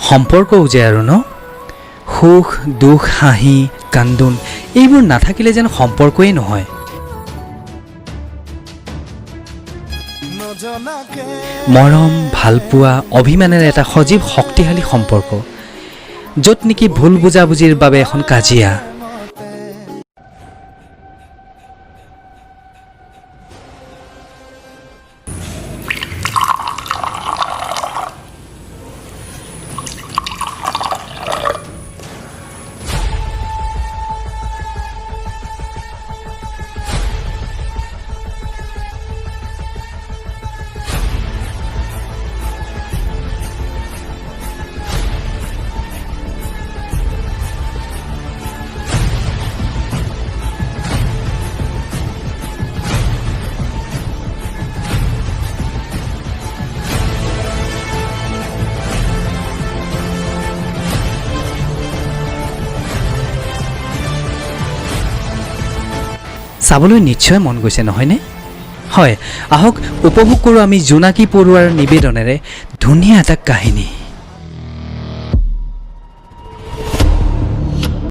সম্পৰ্কও যে আৰু ন সুখ দুখ হাঁহি কান্দোন এইবোৰ নাথাকিলে যেন সম্পৰ্কই নহয়। মৰম ভালপোৱা অভিমানেৰে এটা সজীৱ শক্তিশালী সম্পৰ্ক, য'ত নেকি ভুল বুজাবুজিৰ বাবে এখন কাজিয়া, চাবলৈ নিশ্চয় মন গৈছে নহয়নে? হয়, আহক উপভোগ কৰোঁ আমি জোনাকী পৰুৱাৰ নিবেদনেৰে ধুনীয়া এটা কাহিনী।